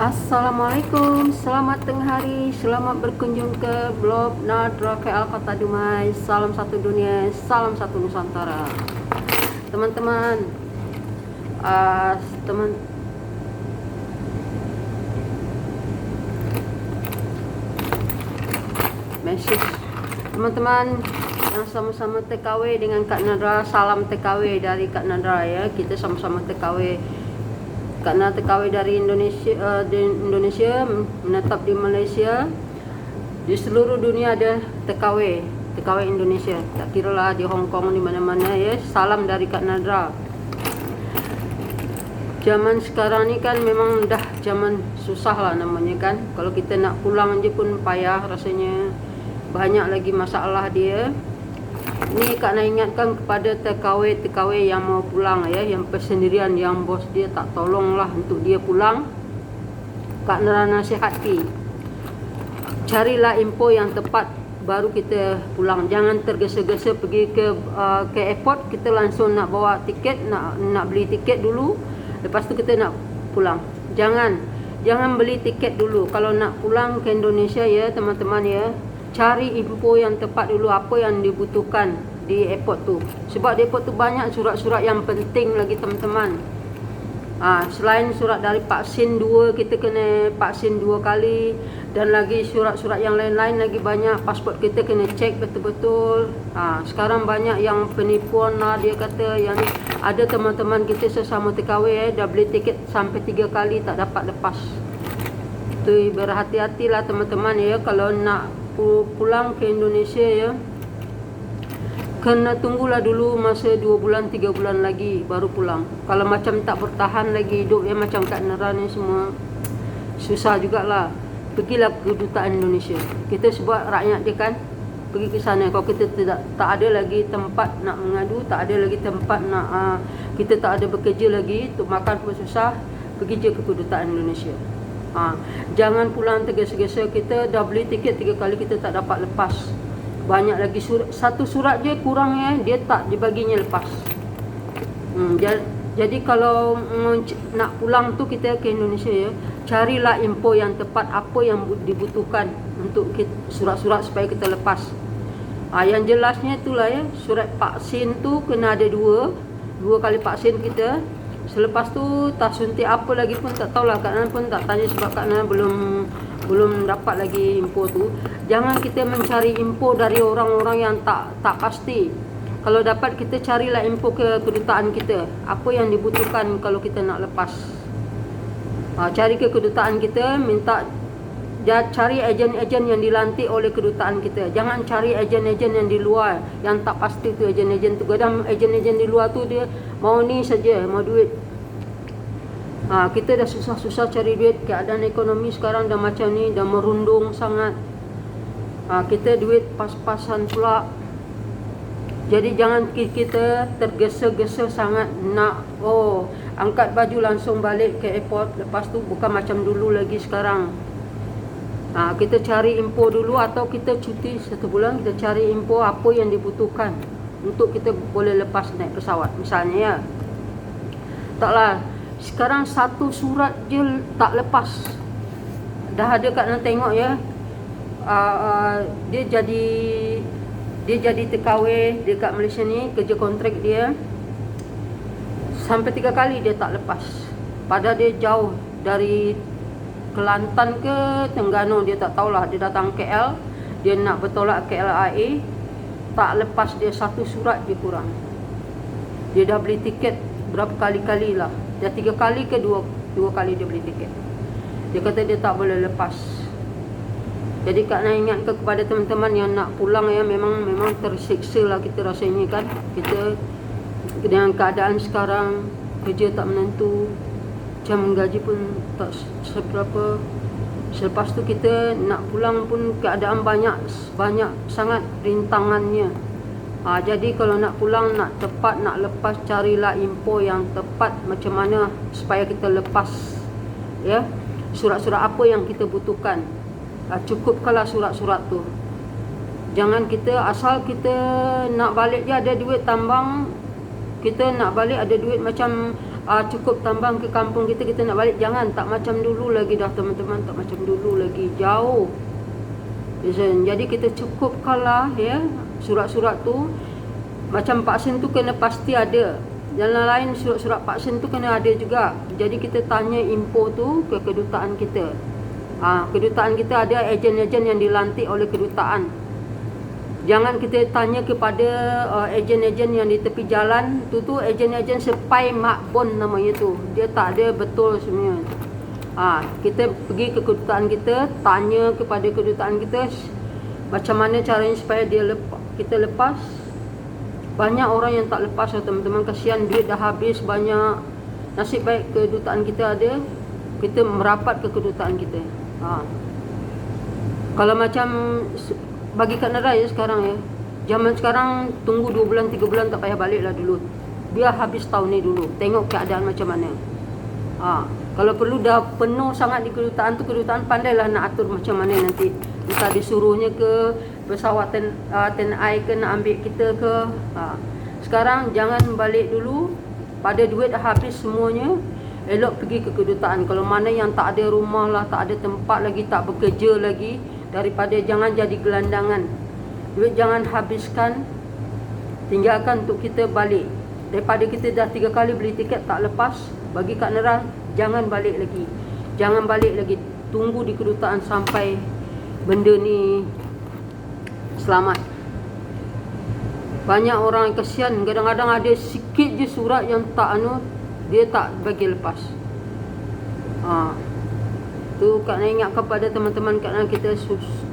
Assalamualaikum, selamat tengah hari, selamat berkunjung ke blog Nadra KL Kota Dumai. Salam satu dunia, salam satu Nusantara. Teman-teman, teman message teman-teman yang sama-sama TKW dengan Kak Nadra. Salam TKW dari Kak Nadra ya. Kita sama-sama TKW. Karena TKW dari Indonesia menetap di Malaysia. Di seluruh dunia ada TKW Indonesia. Tak kira lah di Hong Kong, di mana-mana ya. Salam dari Kak Nadra. Zaman sekarang ni kan memang dah zaman susah lah namanya kan. Kalau kita nak pulang je pun payah rasanya. Banyak lagi masalah dia. Ni Kak nak ingatkan kepada TKW yang mau pulang ya, yang persendirian, yang bos dia tak tolong lah untuk dia pulang. Kak nak nasihati, carilah info yang tepat baru kita pulang. Jangan tergesa-gesa pergi ke airport, kita langsung nak bawa tiket, nak beli tiket dulu, lepas tu kita nak pulang. Jangan beli tiket dulu kalau nak pulang ke Indonesia ya teman-teman ya. Cari info yang tepat dulu, apa yang dibutuhkan di airport tu. Sebab di airport tu banyak surat-surat yang penting lagi teman-teman. Selain surat dari vaksin 2, kita kena vaksin 2 kali. Dan lagi surat-surat yang lain-lain lagi banyak. Pasport kita kena cek betul-betul. Sekarang banyak yang penipuan lah, dia kata yang ada teman-teman kita sesama TKW dah beli tiket sampai 3 kali tak dapat lepas. Tu berhati-hatilah teman-teman ya, kalau nak pulang ke Indonesia ya, kena tunggulah dulu masa 2 bulan 3 bulan lagi baru pulang. Kalau macam tak bertahan lagi hidup ya, macam Kak Nara ni semua susah jugalah. Pergilah ke kedutaan Indonesia. Kita sebab rakyat dia kan, pergi ke sana. Kalau kita tak ada lagi tempat nak mengadu, tak ada lagi tempat nak kita tak ada bekerja lagi, untuk makan pun susah, pergi je ke kedutaan Indonesia. Jangan pulang tergesa-gesa. Kita dah beli tiket 3 kali, kita tak dapat lepas. Banyak lagi satu surat je kurang ya, dia tak dibaginya lepas. Jadi kalau nak pulang tu kita ke Indonesia ya, carilah info yang tepat, apa yang dibutuhkan untuk surat-surat supaya kita lepas. Yang jelasnya itulah ya, surat vaksin tu kena ada 2 kali vaksin kita. Selepas tu tak suntik apa lagi pun tak tahulah. Kak Nana pun tak tanya sebab Kak Nana belum dapat lagi info tu. Jangan kita mencari info dari orang-orang yang tak pasti. Kalau dapat, kita carilah info ke kedutaan kita, apa yang dibutuhkan kalau kita nak lepas. Cari ke kedutaan kita, cari ejen-ejen yang dilantik oleh kedutaan kita. Jangan cari ejen-ejen yang di luar, yang tak pasti tu ejen-ejen tu. Kadang ejen-ejen di luar tu dia mau ni saja, mau duit. Kita dah susah-susah cari duit. Keadaan ekonomi sekarang dah macam ni, dah merundung sangat. Kita duit pas-pasan pula. Jadi jangan kita tergesa-gesa sangat nak angkat baju langsung balik ke airport. Lepas tu bukan macam dulu lagi sekarang. Kita cari info dulu, atau kita cuti 1 bulan, kita cari info apa yang dibutuhkan untuk kita boleh lepas naik pesawat misalnya ya. Taklah sekarang satu surat je tak lepas. Dah ada Kak nak tengok ya, dia jadi TKW dekat Malaysia ni, kerja kontrak dia sampai 3 kali dia tak lepas. Padahal dia jauh dari Kelantan ke Terengganu, dia tak tahulah. Dia datang KL, dia nak bertolak KLIA, tak lepas dia satu surat je kurang. Dia dah beli tiket berapa kali-kali lah. Dah 3 kali ke 2 kali dia beli tiket. Dia kata dia tak boleh lepas. Jadi Kak nak ingatkan kepada teman-teman yang nak pulang ya, memang tersiksa lah kita rasanya kan. Kita dengan keadaan sekarang, kerja tak menentu, jam gaji pun tak seberapa. Selepas tu kita nak pulang pun keadaan banyak sangat rintangannya. Jadi kalau nak pulang, nak tepat, nak lepas, carilah info yang tepat macam mana supaya kita lepas ya. Surat-surat apa yang kita butuhkan, cukupkanlah surat-surat tu. Jangan kita asal kita nak balik je ada duit tambang, kita nak balik ada duit macam cukup tambang ke kampung kita, kita nak balik. Jangan, tak macam dulu lagi dah teman-teman, tak macam dulu lagi, jauh. Jadi kita cukupkanlah ya surat-surat tu. Macam vaksin tu kena pasti ada. Jalan lain surat-surat vaksin tu kena ada juga. Jadi kita tanya info tu ke kedutaan kita. Kedutaan kita ada ejen-ejen yang dilantik oleh kedutaan. Jangan kita tanya kepada ejen-ejen yang di tepi jalan. Tu ejen-ejen sepai makbon namanya tu. Dia tak ada betul sebenarnya. Kita pergi ke kedutaan kita, tanya kepada kedutaan kita macam mana caranya supaya kita lepas. Banyak orang yang tak lepas teman-teman, kasihan, duit dah habis banyak. Nasib baik kedutaan kita ada, kita merapat ke kedutaan kita. Kalau macam bagi Kak Nara ya sekarang ya, zaman sekarang tunggu 2 bulan 3 bulan tak payah balik lah dulu. Biar habis tahun ni dulu, tengok keadaan macam mana. Kalau perlu dah penuh sangat di kedutaan tu, kedutaan pandailah nak atur macam mana nanti. Entah disuruhnya ke pesawat TNI ke nak ambil kita ke. Sekarang jangan balik dulu, pada duit dah habis semuanya. Elok pergi ke kedutaan. Kalau mana yang tak ada rumah lah, tak ada tempat lagi, tak bekerja lagi, daripada jangan jadi gelandangan. Duit jangan habiskan, tinggalkan untuk kita balik. Daripada kita dah 3 kali beli tiket tak lepas, bagi Kak Nara, jangan balik lagi. Jangan balik lagi. Tunggu di kedutaan sampai benda ni selamat. Banyak orang kesian, kadang-kadang ada sikit je surat yang tak dia tak bagi lepas. Tu Kak Nara ingatkan pada teman-teman Kak Nara, kita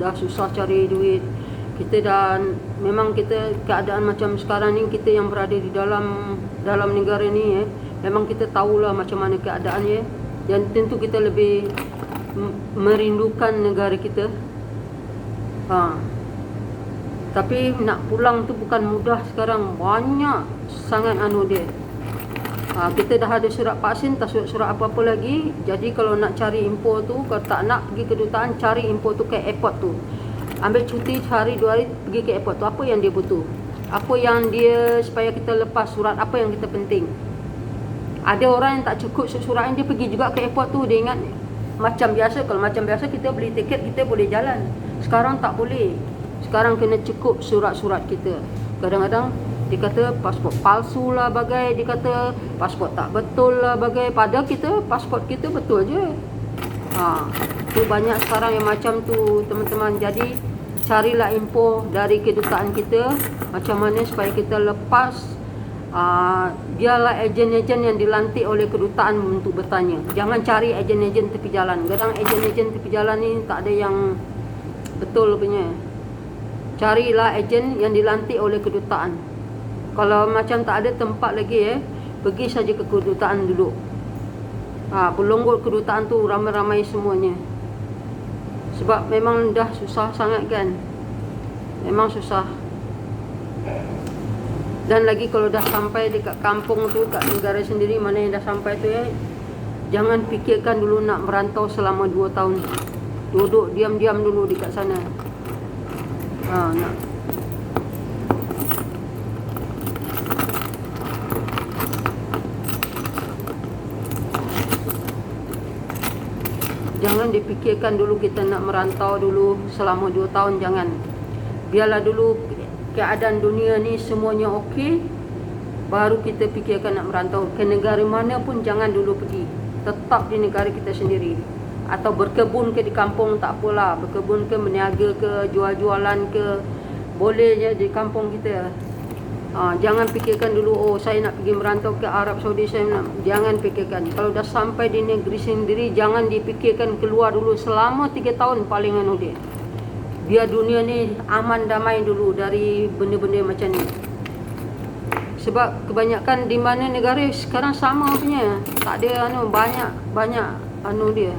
dah susah cari duit. Kita dah, memang kita keadaan macam sekarang ni, kita yang berada di dalam negara ni memang kita tahulah macam mana keadaannya. Dan tentu kita lebih merindukan negara kita. Tapi nak pulang tu bukan mudah sekarang. Banyak sangat dia. Kita dah ada surat vaksin, tak surat apa-apa lagi. Jadi kalau nak cari info tu, kalau tak nak pergi kedutaan, cari info tu ke airport tu. Ambil cuti sehari 2 hari, pergi ke airport tu. Apa yang dia butuh, apa yang dia supaya kita lepas, surat apa yang kita penting. Ada orang yang tak cukup surat yang dia pergi juga ke airport tu. Dia ingat macam biasa. Kalau macam biasa kita beli tiket, kita boleh jalan. Sekarang tak boleh. Sekarang kena cukup surat-surat kita. Kadang-kadang dia kata pasport palsu lah bagai, dia kata pasport tak betul lah bagai, padahal kita pasport kita betul je. Tu banyak sekarang yang macam tu teman-teman. Jadi carilah info dari kedutaan kita macam mana supaya kita lepas. Biarlah ejen-ejen yang dilantik oleh kedutaan untuk bertanya. Jangan cari ejen-ejen tepi jalan. Kadang ejen-ejen tepi jalan ni tak ada yang betul punya. Carilah ejen yang dilantik oleh kedutaan. Kalau macam tak ada tempat lagi pergi saja ke kedutaan dulu. Pelonggol kedutaan tu ramai-ramai semuanya. Sebab memang dah susah sangat kan. Memang susah. Dan lagi kalau dah sampai dekat kampung tu, kat negara sendiri mana yang dah sampai tu jangan fikirkan dulu nak merantau selama 2 tahun. Duduk diam-diam dulu dekat sana. Jangan dipikirkan dulu kita nak merantau dulu selama 2 tahun, jangan. Biarlah dulu keadaan dunia ni semuanya okey, baru kita fikirkan nak merantau. Ke negara mana pun jangan dulu pergi. Tetap di negara kita sendiri. Atau berkebun ke di kampung tak apalah. Berkebun ke, berniaga ke, jual-jualan ke, boleh je di kampung kita. Jangan fikirkan dulu, saya nak pergi merantau ke Arab Saudi, jangan fikirkan. Kalau dah sampai di negeri sendiri, jangan dipikirkan keluar dulu selama 3 tahun paling dia. Biar dunia ni aman damai dulu dari benda-benda macam ni. Sebab kebanyakan di mana negara sekarang sama punya. Tak ada banyak dia.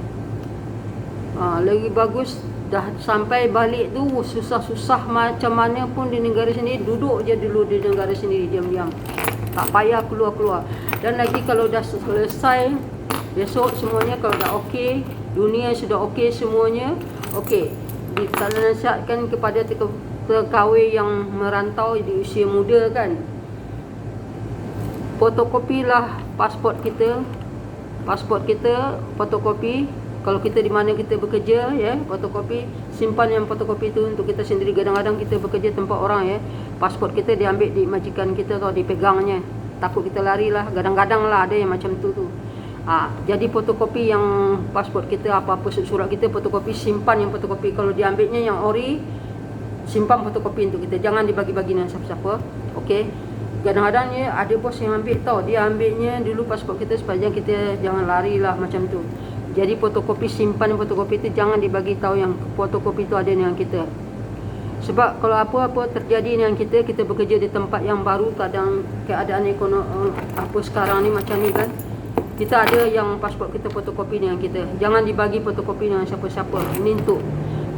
Lagi bagus dah sampai balik tu susah-susah macam mana pun di negara sendiri, duduk je dulu di negara sendiri diam-diam. Tak payah keluar-keluar. Dan lagi kalau dah selesai besok semuanya, kalau dah okey, dunia sudah okey semuanya, okey. Kita nasihatkan kepada tekawai yang merantau di usia muda kan. fotokopilah pasport kita, fotokopi. Kalau kita di mana kita bekerja ya, fotokopi, simpan yang fotokopi itu untuk kita sendiri. Kadang-kadang kita bekerja tempat orang ya, pasport kita diambil di majikan kita atau dipegangnya, takut kita lari lah. Kadang-kadang lah ada yang macam tu. Jadi fotokopi yang pasport kita, apa-apa surat kita, fotokopi, simpan yang fotokopi. Kalau diambilnya yang ori, simpan fotokopi untuk kita, jangan dibagi-bagi dengan siapa-siapa. Okey. Kadang-kadang ya ada bos yang ambil tahu, dia ambilnya dulu pasport kita supaya kita jangan lari lah macam tu. Jadi fotokopi, simpan fotokopi itu, jangan dibagi tahu yang fotokopi itu ada dengan kita. Sebab kalau apa-apa terjadi dengan kita bekerja di tempat yang baru, kadang keadaan ekonomi apa sekarang ni macam ni kan, kita ada yang pasport kita fotokopi dengan kita. Jangan dibagi fotokopi dengan siapa-siapa. Ini untuk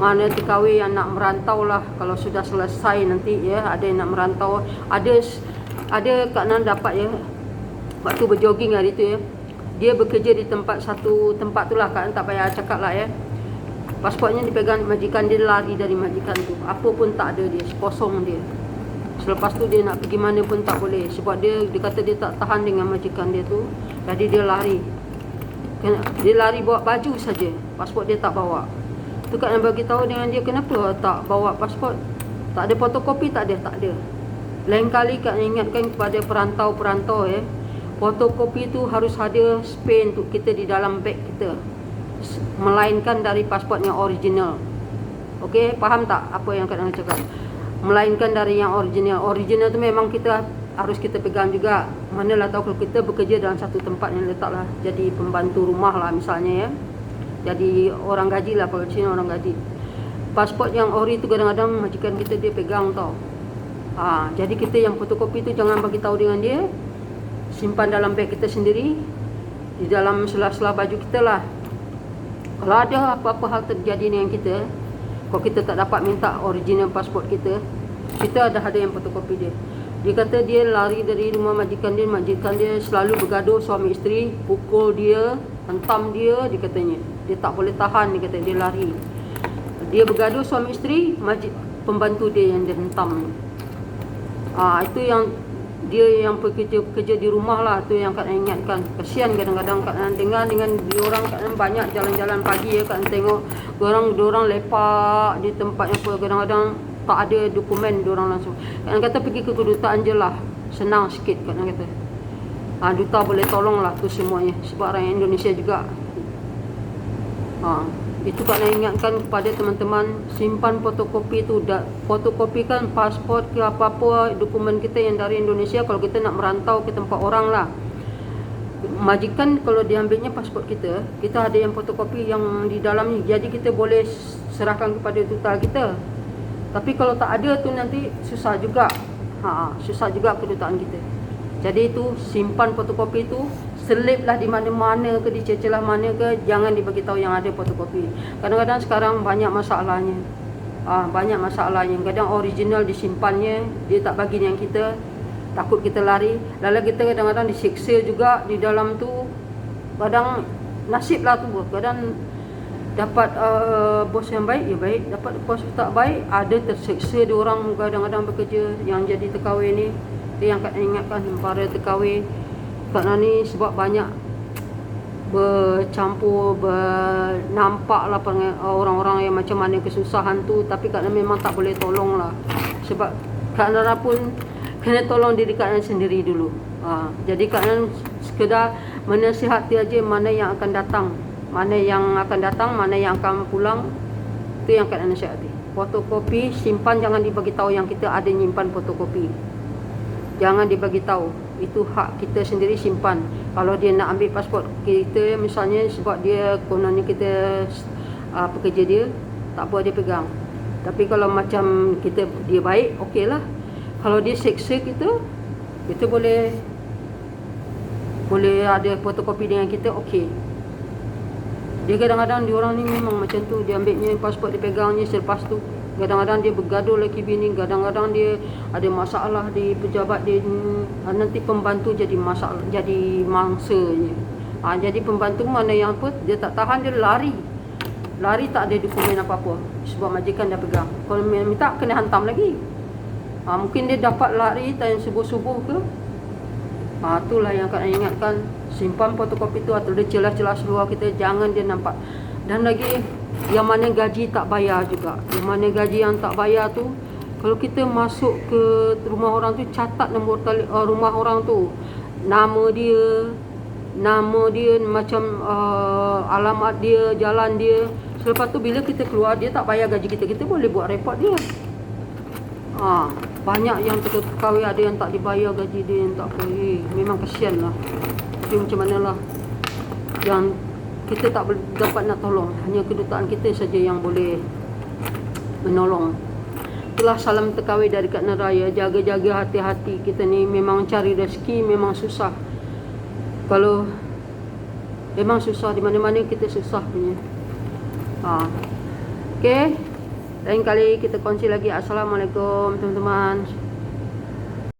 mana TKW yang nak merantau lah. Kalau sudah selesai nanti ya, ada yang nak merantau, ada Kak Nan dapat ya, waktu berjoging hari tu ya, dia bekerja di satu tempat tu lah, Kak Nan tak payah cakap lah ya. Pasportnya dipegang majikan dia, lari dari majikan tu. Apa pun tak ada dia, kosong dia. Selepas tu dia nak pergi mana pun tak boleh. Sebab dia kata dia tak tahan dengan majikan dia tu. Jadi dia lari. Dia lari bawa baju saja, pasport dia tak bawa. Tu Kak Nan bagi tahu dengan dia, kenapa tak bawa pasport? Tak ada fotokopi, tak ada. Lain kali Kak Nan ingatkan kepada perantau-perantau ya, fotokopi tu harus ada spare untuk kita di dalam beg kita, melainkan dari pasport yang original. Okey, faham tak apa yang Kak Nan cakap? Melainkan dari yang original. Original tu memang harus kita pegang juga. Manalah tahu kalau kita bekerja dalam satu tempat yang letaklah jadi pembantu rumah lah misalnya ya, jadi orang gaji lah, kalau di sini orang gaji. Pasport yang ori tu kadang-kadang majikan kita dia pegang tau. Jadi kita yang fotokopi tu jangan bagi tahu dengan dia, simpan dalam beg kita sendiri, di dalam sela-sela baju kita lah. Kalau ada apa-apa hal terjadi dengan kita, kalau kita tak dapat minta original pasport kita ada yang fotokopi dia. Dia kata dia lari dari rumah majikan dia selalu bergaduh suami isteri, pukul dia, hentam dia katanya. Dia tak boleh tahan, dia kata dia lari. Dia bergaduh suami isteri, pembantu dia yang dia hentam. Itu yang dia yang pekerja di rumah lah, tu yang Kak Nan ingatkan. Kesian kadang-kadang Kak Nan dengar dengan diorang. Kak Nan banyak jalan-jalan pagi ya, Kak Nan tengok diorang lepak di tempat yang kadang-kadang tak ada dokumen diorang langsung. Kak Nan kata pergi ke kedutaan je lah, senang sikit Kak Nan kata. Duta boleh tolong lah tu semuanya, sebab rakyat Indonesia juga. Itu Kak Nan ingatkan kepada teman-teman, simpan fotokopi tu. Fotokopikan pasport ke apa-apa dokumen kita yang dari Indonesia kalau kita nak merantau ke tempat orang lah. Majikan kalau diambilnya pasport kita ada yang fotokopi yang di dalam ni, jadi kita boleh serahkan kepada duta kita. Tapi kalau tak ada tu nanti susah juga. Susah juga kedutaan kita. Jadi itu simpan fotokopi tu, seliplah di mana-mana ke, di celah mana ke, jangan dibagi tahu yang ada fotokopi. Kadang-kadang sekarang banyak masalahnya. Kadang original disimpannya, dia tak bagi yang kita, takut kita lari. Lalu kita kadang-kadang disiksa juga di dalam tu. Kadang nasib lah tu, kadang dapat bos yang baik, ya baik. Dapat bos tak baik, ada tersiksa di orang kadang-kadang bekerja yang jadi TKW ni. Itu yang Kak ingatkan para TKW Kak Nan ni, sebab banyak bercampur, nampak lah orang-orang yang macam mana kesusahan tu. Tapi Kak Nan memang tak boleh tolong lah, sebab Kak Nan pun kena tolong diri Kak Nan sendiri dulu. Jadi Kak Nan sekedar menasihati aja mana yang akan datang, mana yang akan pulang. Itu yang Kak Nan nasihati. Fotokopi simpan, jangan dibagi tahu yang kita ada nyimpan fotokopi. Jangan dibagi tahu. Itu hak kita sendiri, simpan. Kalau dia nak ambil pasport kita misalnya, sebab dia kononnya kita pekerja dia, tak apa dia pegang. Tapi kalau macam dia baik, okey lah. Kalau dia seksa kita boleh ada fotokopi dengan kita, okey. Dia kadang-kadang diorang ni memang macam tu, dia ambilnya pasport, dia pegangnya, selepas tu kadang-kadang dia bergaduh lagi bini, kadang-kadang dia ada masalah di pejabat dia, nanti pembantu jadi masalah, jadi mangsanya. Jadi pembantu mana yang apa, dia tak tahan, dia lari tak ada dokumen apa-apa, sebab majikan dah pegang. Kalau minta, kena hantam lagi. Mungkin dia dapat lari time subuh-subuh ke, Itulah yang Kak ingatkan, simpan fotokopi tu atau dia celah-celah seluar kita, jangan dia nampak. Dan lagi yang mana gaji tak bayar juga, yang mana gaji yang tak bayar tu, kalau kita masuk ke rumah orang tu, catat nombor rumah orang tu, nama dia, macam alamat dia, jalan dia. Selepas tu bila kita keluar, dia tak bayar gaji kita, kita boleh buat report dia. Banyak yang terkawin, ada yang tak dibayar gaji dia, yang tak apa. Memang kesian lah. Tapi macam mana lah, yang kita tak dapat nak tolong, hanya kedutaan kita saja yang boleh menolong. Itulah salam terkawin dari Kak Neraya. Jaga-jaga hati-hati kita ni. Memang cari rezeki memang susah. Kalau memang susah, di mana-mana kita susah punya. Okey, lain kali kita kongsi lagi. Assalamualaikum teman-teman.